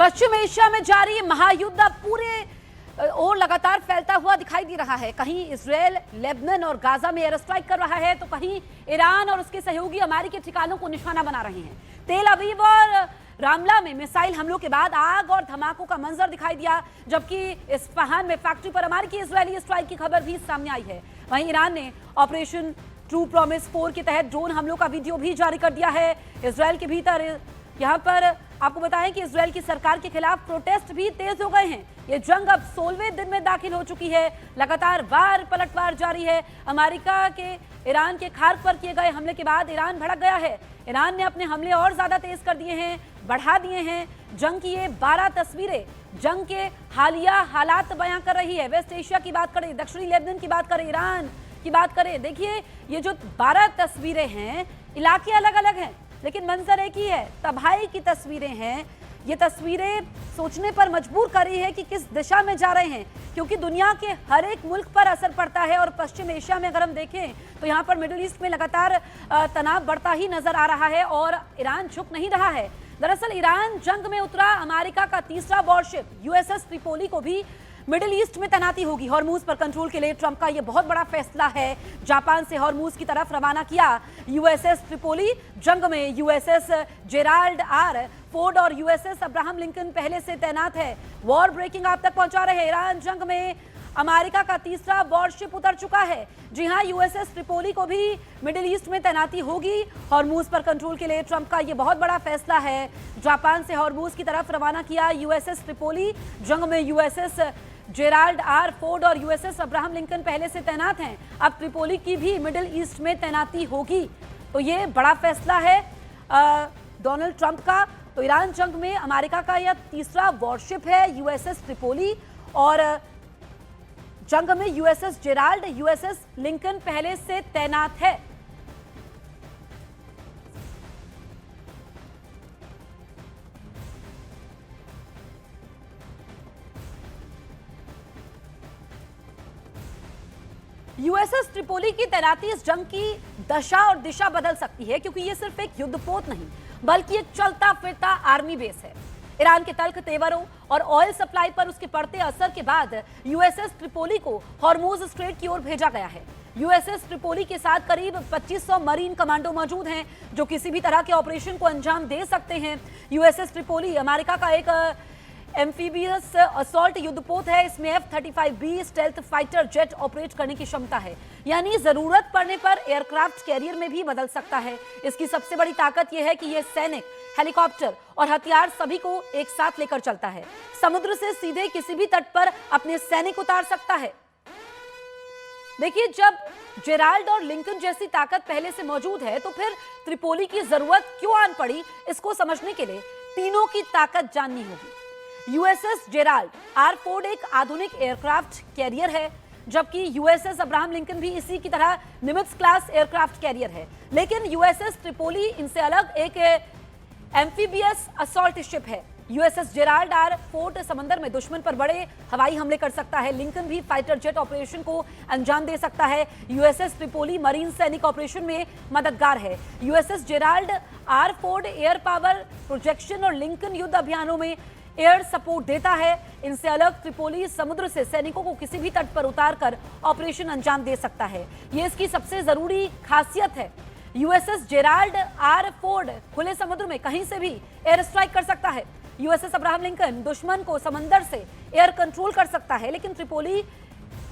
पश्चिम Asia में जारी महायुद्ध अब पूरे और लगातार फैलता हुआ दिखाई दे रहा है। कहीं इजरायल लेबनान और गाजा में एयर स्ट्राइक कर रहा है तो कहीं ईरान और उसके सहयोगी अमेरिकी ठिकानों को निशाना बना रहे हैं। तेल अवीव और रामला में मिसाइल हमलों के बाद आग और धमाकों का मंजर दिखाई दिया, जबकि इस्फहान में फैक्ट्री पर अमेरिकी इजरायली स्ट्राइक की खबर भी सामने आई है। वहीं ईरान ने ऑपरेशन ट्रू प्रॉमिस 4 के तहत ड्रोन हमलों का वीडियो भी जारी कर दिया है। इजरायल के भीतर यहाँ पर आपको बताएं कि इजरायल की सरकार के खिलाफ प्रोटेस्ट भी तेज हो गए हैं। ये जंग अब 16वें दिन में दाखिल हो चुकी है। लगातार वार पलटवार जारी है। अमेरिका के ईरान के खार्क पर किए गए हमले के बाद ईरान भड़क गया है। ईरान ने अपने हमले और ज्यादा तेज कर दिए हैं, बढ़ा दिए हैं। जंग की ये 12 तस्वीरें जंग के हालिया हालात बयां कर रही है। वेस्ट एशिया की बात करें, दक्षिणी लेबनान की बात करें, ईरान की बात करें, देखिए ये जो 12 तस्वीरें हैं, इलाके अलग अलग हैं लेकिन मंजर एक ही है। तबाही की तस्वीरें हैं। ये तस्वीरें सोचने पर मजबूर कर रही है कि किस दिशा में जा रहे हैं, क्योंकि दुनिया के हर एक मुल्क पर असर पड़ता है। और पश्चिम एशिया में अगर हम देखें तो यहाँ पर मिडिल ईस्ट में लगातार तनाव बढ़ता ही नजर आ रहा है और ईरान झुक नहीं रहा है। दरअसल ईरान जंग में उतरा अमेरिका का तीसरा वॉरशिप यूएसएस ट्रिपोली को भी मिडिल ईस्ट में तैनाती होगी। हॉर्मूज पर कंट्रोल के लिए ट्रंप का यह बहुत बड़ा फैसला है। जापान से हॉर्मूज की तरफ रवाना किया यूएसएस ट्रिपोली। जंग में यूएसएस जेराल्ड आर फोर्ड और यूएसएस अब्राहम लिंकन पहले से तैनात है। वॉर ब्रेकिंग आप तक पहुंचा रहे हैं। ईरान जंग में अमेरिका का तीसरा वॉरशिप उतर चुका है। जी हां, यूएसएस ट्रिपोली को भी मिडिल ईस्ट में तैनाती होगी। हॉर्मूज पर कंट्रोल के लिए ट्रंप का यह बहुत बड़ा फैसला है। जापान से हॉर्मूज की तरफ रवाना किया यूएसएस ट्रिपोली। जंग में यूएसएस जेराल्ड आर फोर्ड और यूएसएस अब्राहम लिंकन पहले से तैनात हैं। अब ट्रिपोली की भी मिडिल ईस्ट में तैनाती होगी। तो ये बड़ा फैसला है डोनाल्ड ट्रंप का। तो ईरान जंग में अमेरिका का यह तीसरा वॉरशिप है यूएसएस ट्रिपोली, और जंग में यूएसएस जेराल्ड, यूएसएस लिंकन पहले से तैनात है। यूएसएस ट्रिपोली की तैनाती इस जंग की दशा और दिशा बदल सकती है, क्योंकि ये सिर्फ एक युद्धपोत नहीं बल्कि एक चलता फिरता आर्मी बेस है। ईरान के तल्ख तेवरों और ऑयल सप्लाई पर उसके पड़ते असर के बाद यूएसएस ट्रिपोली को हॉर्मूज स्ट्रेट की ओर भेजा गया है। यूएसएस ट्रिपोली के साथ करीब 2500 मरीन कमांडो मौजूद हैं जो किसी भी तरह के ऑपरेशन को अंजाम दे सकते हैं। यूएसएस ट्रिपोली अमेरिका का एक एम्फीबियस असॉल्ट युद्धपोत है। इसमें F-35B stealth fighter jet operate करने की क्षमता है, यानी जरूरत पड़ने पर एयरक्राफ्ट कैरियर में भी बदल सकता है। इसकी सबसे बड़ी ताकत यह है कि यह सैनिक, हेलीकॉप्टर और हथियार सभी को एक साथ लेकर चलता है। समुद्र से सीधे किसी भी तट पर अपने सैनिक उतार सकता है। देखिए, जब जेराल्ड और लिंकन जैसी ताकत पहले से मौजूद है तो फिर ट्रिपोली की जरूरत क्यों आन पड़ी, इसको समझने के लिए तीनों की ताकत जाननी होगी। यूएसएस जेराल्ड आर फोर्ड एक आधुनिक एयरक्राफ्ट कैरियर है, जबकि यूएसएस अब्राहम लिंकन भी इसी की तरह निमित्ज क्लास एयरक्राफ्ट कैरियर है। लेकिन यूएसएस ट्रिपोली इनसे अलग एक एम्फीबियस असॉल्ट शिप है। यूएसएस जेराल्ड आर फोर्ड समंदर में दुश्मन पर बड़े हवाई हमले कर सकता है। लिंकन भी फाइटर जेट ऑपरेशन को अंजाम दे सकता है। यूएसएस ट्रिपोली मरीन सैनिक ऑपरेशन में मददगार है। USS Gerald R Ford air power projection और लिंकन युद्ध अभियानों में एयर सपोर्ट देता है। इनसे अलग ट्रिपोली समुद्र से सैनिकों को किसी भी तट पर उतारकर ऑपरेशन अंजाम दे सकता है। ये इसकी सबसे जरूरी खासियत है। यूएसएस जेराल्ड आर फोर्ड खुले समुद्र में कहीं से भी एयर स्ट्राइक कर सकता है। यूएसएस अब्राहम लिंकन दुश्मन को समंदर से एयर कंट्रोल कर सकता है, लेकिन ट्रिपोली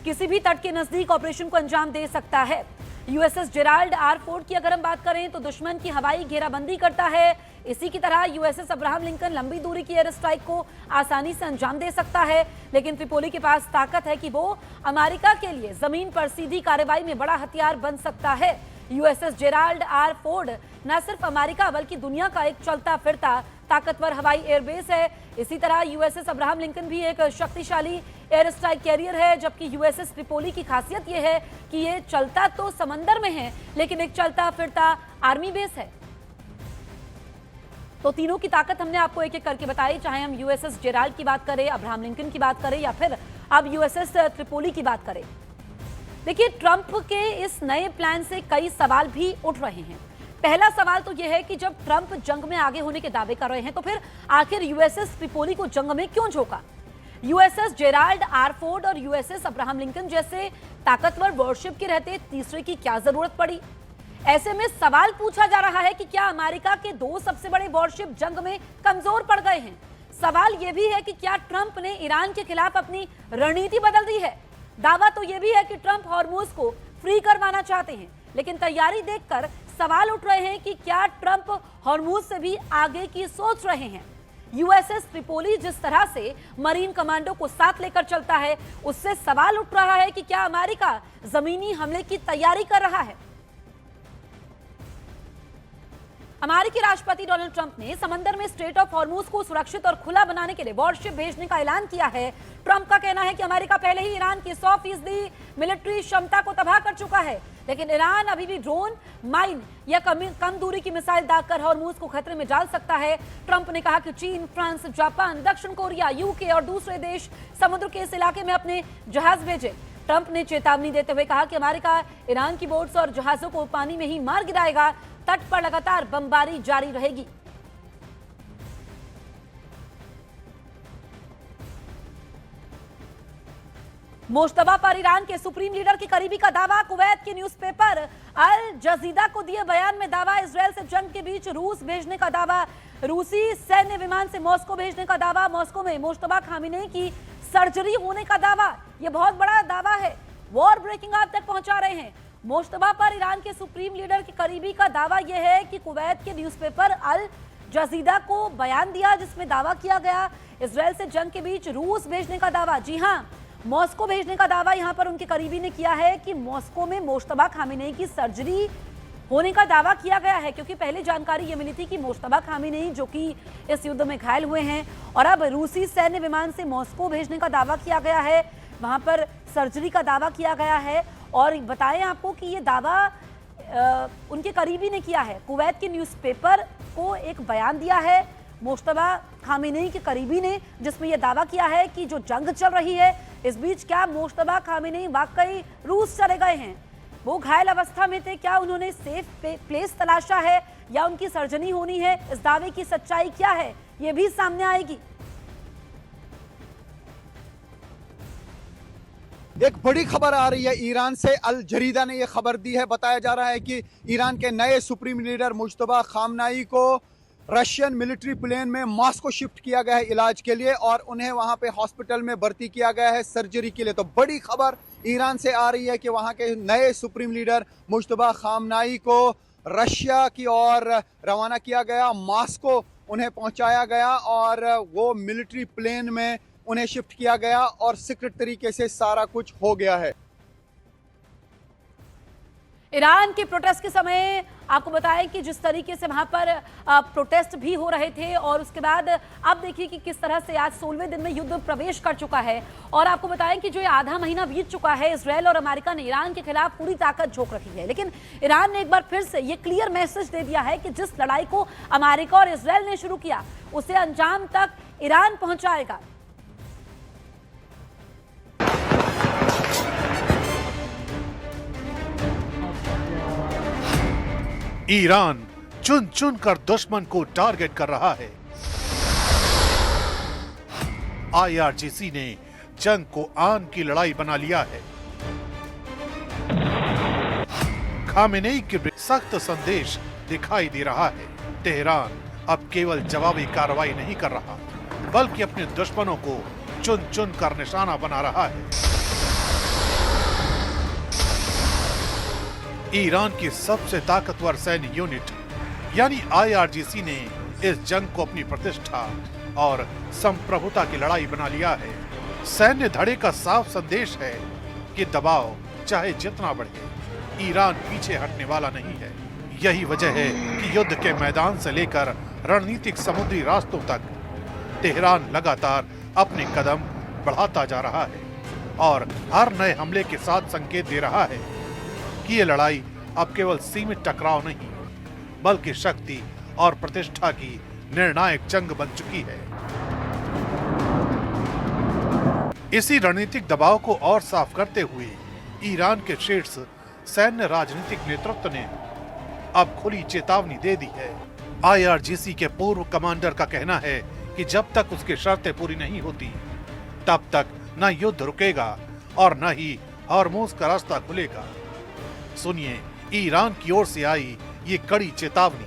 किसी भी तट के नजदीक ऑपरेशन को अंजाम दे सकता है। यूएसएस जेराल्ड आर फोर्ड की अगर हम बात करें तो दुश्मन की हवाई घेराबंदी करता है। इसी की तरह यूएसएस अब्राहम लिंकन लंबी दूरी की एयर स्ट्राइक को आसानी से अंजाम दे सकता है। लेकिन ट्रिपोली के पास ताकत है कि वो अमेरिका के लिए जमीन पर सीधी कार्रवाई में बड़ा हथियार बन सकता है। यूएसएस जेराल्ड आर फोर्ड न सिर्फ अमेरिका बल्कि दुनिया का एक चलता फिरता ताकतवर हवाई एयरबेस है। इसी तरह यूएसएस अब्राहम लिंकन भी एक शक्तिशाली एयर स्ट्राइक कैरियर है, जबकि यूएसएस ट्रिपोली की खासियत यह है कि ये चलता तो समंदर में है लेकिन एक चलता फिरता आर्मी बेस है। तो तीनों की ताकत हमने आपको एक एक करके बताई, चाहे हम यूएसएस जेराल्ड की बात करें, अब्राहम लिंकन की बात करें या फिर अब यूएसएस ट्रिपोली की बात करें। देखिए, ट्रंप के इस नए प्लान से कई सवाल भी उठ रहे हैं। पहला सवाल तो यह है कि जब ट्रंप जंग में आगे होने के दावे कर रहे हैं तो फिर आखिर यूएसएस ट्रिपोली को जंग में क्यों झोंका? यूएसएस जेराल्ड आर फोर्ड और यूएसएस अब्राहम लिंकन जैसे ताकतवर वॉरशिप के रहते तीसरे की क्या जरूरत पड़ी? ऐसे में सवाल पूछा जा रहा है कि क्या अमेरिका के दो सबसे बड़े वॉरशिप जंग में कमजोर पड़ गए हैं? सवाल यह भी है कि क्या ट्रंप ने ईरान के खिलाफ अपनी रणनीति बदल दी है? दावा तो यह भी है कि ट्रंप हॉर्मुज को फ्री करवाना चाहते हैं, लेकिन तैयारी देखकर सवाल उठ रहे हैं कि क्या ट्रंप हॉर्मुज से भी आगे की सोच रहे हैं? यूएसएस ट्रिपोली जिस तरह से मरीन कमांडो को साथ लेकर चलता है, उससे सवाल उठ रहा है कि क्या अमेरिका जमीनी हमले की तैयारी कर रहा है? अमेरिकी राष्ट्रपति डोनाल्ड ट्रंप ने समंदर में स्ट्रेट ऑफ हॉर्मुज को सुरक्षित और खुला बनाने के लिए वॉरशिप भेजने का ऐलान किया है। ट्रंप का कहना है कि अमेरिका पहले ही ईरान की 100% मिलिट्री क्षमता को तबाह कर चुका है, लेकिन ईरान अभी भी ड्रोन, माइन या कम दूरी की मिसाइल दागकर हॉर्मुज को खतरे में डाल सकता है। ट्रंप ने कहा कि चीन, फ्रांस, जापान, दक्षिण कोरिया, यूके और दूसरे देश समुद्र के इस इलाके में अपने जहाज भेजे। ट्रंप ने चेतावनी देते हुए कहा कि अमेरिका ईरान की बोट्स और जहाजों को पानी में ही मार गिराएगा। तट पर लगातार बमबारी जारी रहेगी। मुश्तबा पर ईरान के सुप्रीम लीडर के करीबी का दावा। कुवैत के न्यूज़पेपर अल जजीदा को दिए बयान में दावा। इजरायल से जंग के बीच रूस भेजने का दावा। रूसी सैन्य विमान से मॉस्को भेजने का दावा। मॉस्को में मुश्तबा खामिनेई की सर्जरी होने का दावा। यह बहुत बड़ा दावा है, वॉर ब्रेकिंग आप तक पहुंचा रहे हैं। मुश्तबा पर ईरान के सुप्रीम लीडर के करीबी का दावा यह है कि कुवैत के न्यूज़पेपर अल जजीदा को बयान दिया जिसमें दावा किया गया इजरायल से जंग के बीच रूस भेजने का दावा। जी हां, मॉस्को भेजने का दावा यहां पर उनके करीबी ने किया है कि मॉस्को में मुश्तबा खामिनेई की सर्जरी होने का दावा किया गया है, क्योंकि पहले जानकारी यह मिली थी कि मुश्तबा खामिनेई जो कि इस युद्ध में घायल हुए हैं और अब रूसी सैन्य विमान से मॉस्को भेजने का दावा किया गया है, वहां पर सर्जरी का दावा किया गया है। और बताएं आपको कि ये दावा उनके करीबी ने किया है। कुवैत के न्यूज़पेपर को एक बयान दिया है मुश्तबा खामिनेई के करीबी ने, जिसमें यह दावा किया है कि जो जंग चल रही है इस बीच क्या मुश्तबा खामिनेई वाकई रूस चले गए हैं? वो घायल अवस्था में थे, क्या उन्होंने सेफ प्लेस तलाशा है या उनकी सर्जरी होनी है? इस दावे की सच्चाई क्या है ये भी सामने आएगी। एक बड़ी खबर आ रही है ईरान से। अल जरीदा ने यह खबर दी है। बताया जा रहा है कि ईरान के नए सुप्रीम लीडर मुश्तबा खामनाई को रशियन मिलिट्री प्लेन में मॉस्को शिफ्ट किया गया है इलाज के लिए और उन्हें वहां पे हॉस्पिटल में भर्ती किया गया है सर्जरी के लिए। तो बड़ी खबर ईरान से आ रही है कि वहां के नए सुप्रीम लीडर मुश्तबा खामनाई को रशिया की ओर रवाना किया गया, मॉस्को उन्हें पहुंचाया गया और वो मिलिट्री प्लेन में उन्हें शिफ्ट किया गया और सीक्रेट तरीके से सारा कुछ हो गया है। ईरान के प्रोटेस्ट के समय आपको बताएं कि जिस तरीके से वहां पर प्रोटेस्ट भी हो रहे थे और उसके बाद अब देखिए कि किस तरह से आज 16वें दिन में युद्ध प्रवेश कर चुका है। और आपको बताएं कि जो ये आधा महीना बीत चुका है, इजरायल और अमेरिका ने ईरान के खिलाफ पूरी ताकत झोंक रखी है, लेकिन ईरान ने एक बार फिर से ये क्लियर मैसेज दे दिया है कि जिस लड़ाई को अमेरिका और इजरायल ने शुरू किया उसे अंजाम तक ईरान पहुंचाएगा। ईरान चुन चुन कर दुश्मन को टारगेट कर रहा है। आईआरजीसी ने जंग को आन की लड़ाई बना लिया है। खामेनेई के सख्त संदेश दिखाई दे रहा है। तेहरान अब केवल जवाबी कार्रवाई नहीं कर रहा, बल्कि अपने दुश्मनों को चुन चुन कर निशाना बना रहा है। ईरान की सबसे ताकतवर सैन्य यूनिट यानी आईआरजीसी ने इस जंग को अपनी प्रतिष्ठा और संप्रभुता की लड़ाई बना लिया है। सैन्य धड़े का साफ संदेश है कि दबाव चाहे जितना बढ़े, ईरान पीछे हटने वाला नहीं है। यही वजह है कि युद्ध के मैदान से लेकर रणनीतिक समुद्री रास्तों तक तेहरान लगातार अपने कदम बढ़ाता जा रहा है और हर नए हमले के साथ संकेत दे रहा है कि ये लड़ाई अब केवल सीमित टकराव नहीं, बल्कि शक्ति और प्रतिष्ठा की निर्णायक जंग बन चुकी है। इसी रणनीतिक दबाव को और साफ करते हुए ईरान के शीर्ष सैन्य राजनीतिक नेतृत्व ने अब खुली चेतावनी दे दी है। IRGC के पूर्व कमांडर का कहना है कि जब तक उसकी शर्तें पूरी नहीं होती तब तक न युद्ध रुकेगा और न ही हॉर्मुज का रास्ता खुलेगा। सुनिए ईरान की ओर से आई ये कड़ी चेतावनी।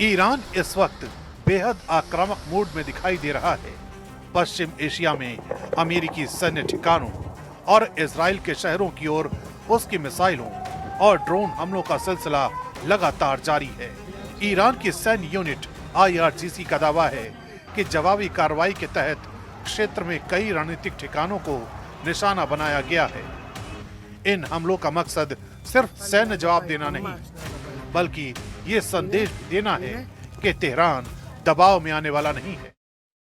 ईरान इस वक्त बेहद आक्रामक मूड में दिखाई दे रहा है। पश्चिम एशिया में अमेरिकी सैन्य ठिकानों और इजराइल के शहरों की ओर उसकी मिसाइलों और ड्रोन हमलों का सिलसिला लगातार जारी है। ईरान की सैन्य यूनिट IRGC का दावा है कि जवाबी कार्रवाई के तहत क्षेत्र में कई रणनीतिक ठिकानों को निशाना बनाया गया है। इन हमलों का मकसद सिर्फ सैन्य जवाब देना नहीं बल्कि ये संदेश भी देना है कि तेहरान दबाव में आने वाला नहीं है।